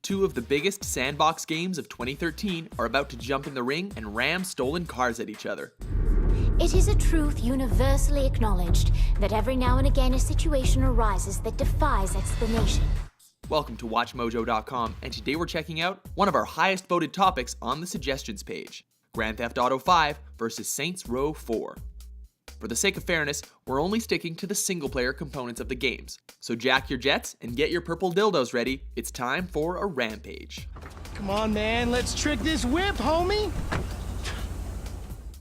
Two of the biggest sandbox games of 2013 are about to jump in the ring and ram stolen cars at each other. It is a truth universally acknowledged that every now and again a situation arises that defies explanation. Welcome to WatchMojo.com, and today we're checking out one of our highest voted topics on the suggestions page, Grand Theft Auto 5 versus Saints Row 4. For the sake of fairness, we're only sticking to the single-player components of the games. So jack your jets and get your purple dildos ready. It's time for a rampage. Come on, man, let's trick this whip, homie.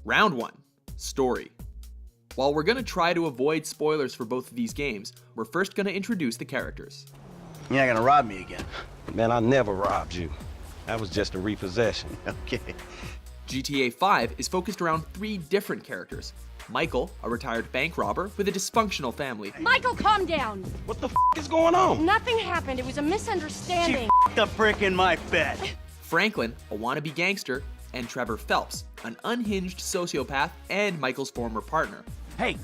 Round 1. Story. While we're gonna try to avoid spoilers for both of these games, we're first gonna introduce the characters. You're not gonna rob me again. Man, I never robbed you. That was just a repossession. Okay. GTA 5 is focused around 3 different characters. Michael, a retired bank robber with a dysfunctional family. Michael, calm down. What the f is going on? Nothing happened. It was a misunderstanding. She the brick in my bed. Franklin, a wannabe gangster, and Trevor Phelps, an unhinged sociopath and Michael's former partner. Hey,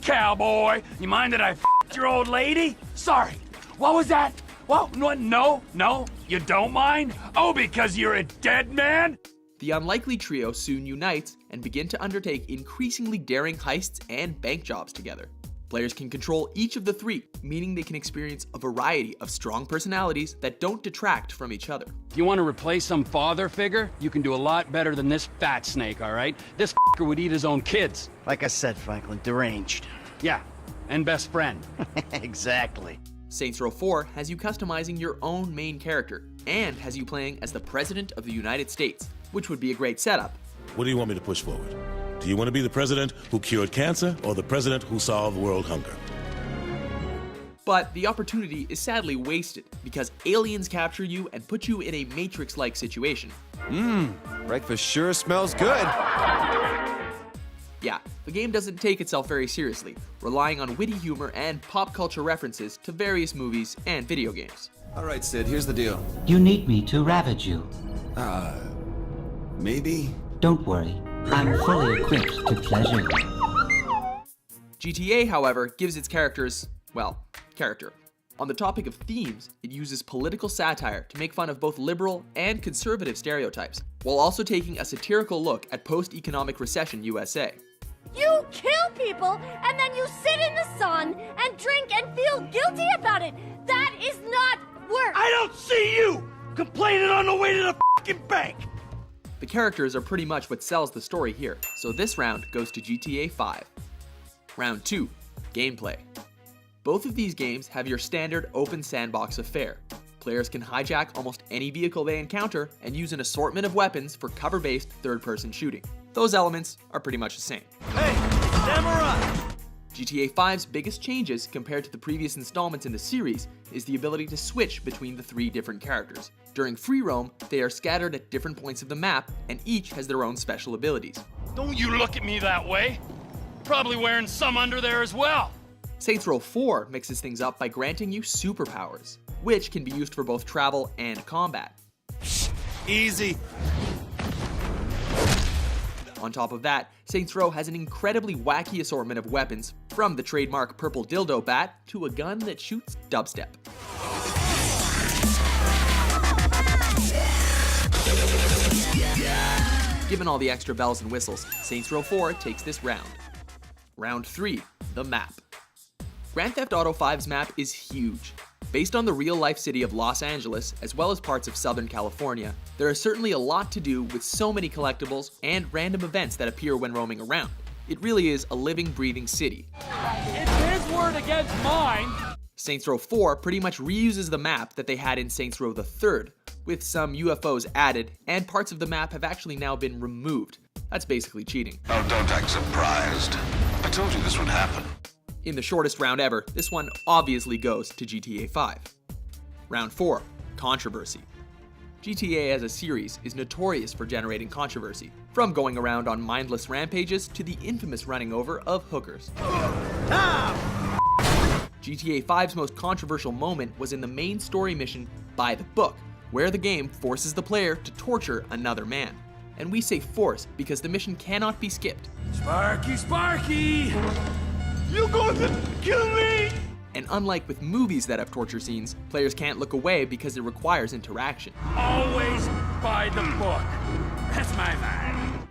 cowboy, you mind that I f***ed your old lady? Sorry, what was that? What? No, you don't mind? Oh, because you're a dead man? The unlikely trio soon unites and begin to undertake increasingly daring heists and bank jobs together. Players can control each of the 3, meaning they can experience a variety of strong personalities that don't detract from each other. If you want to replace some father figure, you can do a lot better than this fat snake, all right? This f***er would eat his own kids. Like I said, Franklin, deranged. Yeah, and best friend. Exactly. Saints Row 4 has you customizing your own main character and has you playing as the President of the United States, which would be a great setup. What do you want me to push forward? Do you want to be the president who cured cancer or the president who solved world hunger? But the opportunity is sadly wasted because aliens capture you and put you in a Matrix-like situation. Breakfast sure smells good. Yeah, the game doesn't take itself very seriously, relying on witty humor and pop culture references to various movies and video games. All right, Sid, here's the deal. You need me to ravage you. Maybe? Don't worry. I'm fully equipped to pleasure you. GTA, however, gives its characters, well, character. On the topic of themes, it uses political satire to make fun of both liberal and conservative stereotypes, while also taking a satirical look at post-economic recession USA. You kill people, and then you sit in the sun and drink and feel guilty about it. That is not work. I don't see you complaining on the way to the fucking bank. The characters are pretty much what sells the story here, so this round goes to GTA 5. Round 2, Gameplay. Both of these games have your standard open sandbox affair. Players can hijack almost any vehicle they encounter and use an assortment of weapons for cover-based third-person shooting. Those elements are pretty much the same. Hey, Samurai! GTA 5's biggest changes compared to the previous installments in the series is the ability to switch between the 3 different characters. During free roam, they are scattered at different points of the map, and each has their own special abilities. Don't you look at me that way. Probably wearing some under there as well. Saints Row 4 mixes things up by granting you superpowers, which can be used for both travel and combat. Easy. On top of that, Saints Row has an incredibly wacky assortment of weapons, from the trademark purple dildo bat to a gun that shoots dubstep. Given all the extra bells and whistles, Saints Row 4 takes this round. Round 3, the map. Grand Theft Auto 5's map is huge. Based on the real-life city of Los Angeles, as well as parts of Southern California, there is certainly a lot to do with so many collectibles and random events that appear when roaming around. It really is a living, breathing city. It's his word against mine. Saints Row 4 pretty much reuses the map that they had in Saints Row the Third, with some UFOs added, and parts of the map have actually now been removed. That's basically cheating. Oh, don't act surprised. I told you this would happen. In the shortest round ever, this one obviously goes to GTA 5. Round 4, Controversy. GTA as a series is notorious for generating controversy, from going around on mindless rampages to the infamous running over of hookers. GTA 5's most controversial moment was in the main story mission By the Book, where the game forces the player to torture another man. And we say force because the mission cannot be skipped. Sparky, Sparky! You're going to kill me! And unlike with movies that have torture scenes, players can't look away because it requires interaction. Always by the book. That's my man.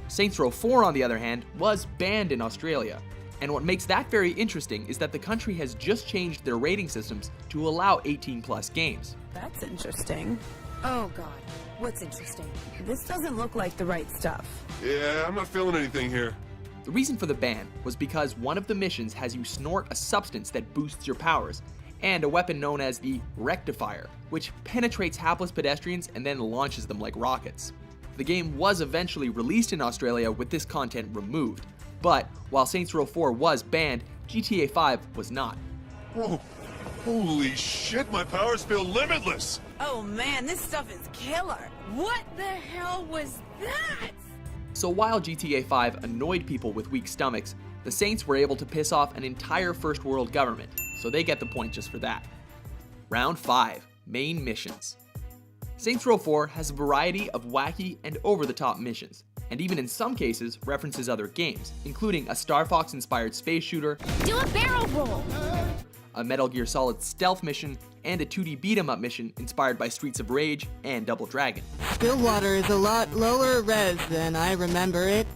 Saints Row 4, on the other hand, was banned in Australia. And what makes that very interesting is that the country has just changed their rating systems to allow 18+ games. That's interesting. Oh god, what's interesting? This doesn't look like the right stuff. Yeah, I'm not feeling anything here. The reason for the ban was because one of the missions has you snort a substance that boosts your powers, and a weapon known as the Rectifier, which penetrates hapless pedestrians and then launches them like rockets. The game was eventually released in Australia with this content removed, but while Saints Row 4 was banned, GTA 5 was not. Whoa. Holy shit, my powers feel limitless! Oh man, this stuff is killer. What the hell was that? So while GTA 5 annoyed people with weak stomachs, the Saints were able to piss off an entire first world government, so they get the point just for that. Round 5, Main Missions. Saints Row 4 has a variety of wacky and over-the-top missions, and even in some cases references other games, including a Star Fox-inspired space shooter, Do a barrel roll! a Metal Gear Solid stealth mission, and a 2D beat-em-up mission inspired by Streets of Rage and Double Dragon. Stillwater is a lot lower res than I remember it.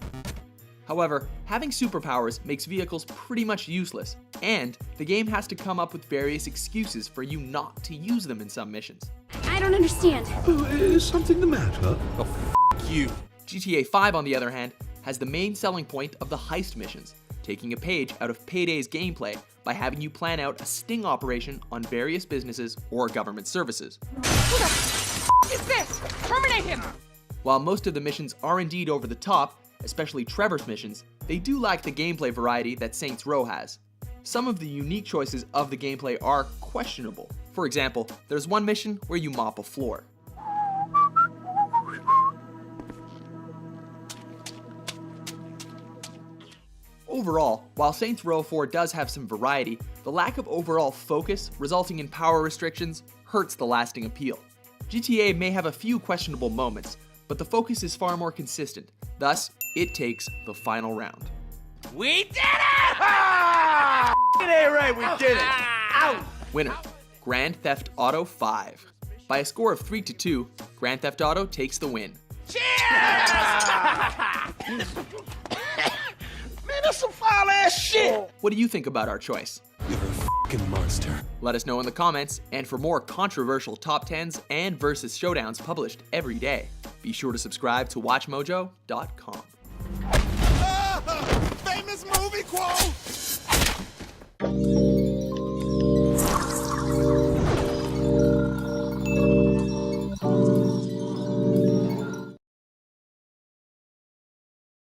However, having superpowers makes vehicles pretty much useless, and the game has to come up with various excuses for you not to use them in some missions. I don't understand. Is something the matter? Oh, you. GTA 5, on the other hand, has the main selling point of the heist missions, taking a page out of Payday's gameplay by having you plan out a sting operation on various businesses or government services. Who the f is this? Terminate him! While most of the missions are indeed over the top, especially Trevor's missions, they do lack the gameplay variety that Saints Row has. Some of the unique choices of the gameplay are questionable. For example, there's one mission where you mop a floor. Overall, while Saints Row 4 does have some variety, the lack of overall focus resulting in power restrictions hurts the lasting appeal. GTA may have a few questionable moments, but the focus is far more consistent, thus, it takes the final round. We did it! Ah! It ain't right, we did it! Out! Winner, Grand Theft Auto 5. By a score of 3-2, Grand Theft Auto takes the win. Man, that's some foul-ass shit! What do you think about our choice? You're a f***ing monster. Let us know in the comments, and for more controversial top 10s and versus showdowns published every day, be sure to subscribe to WatchMojo.com. Famous movie quote!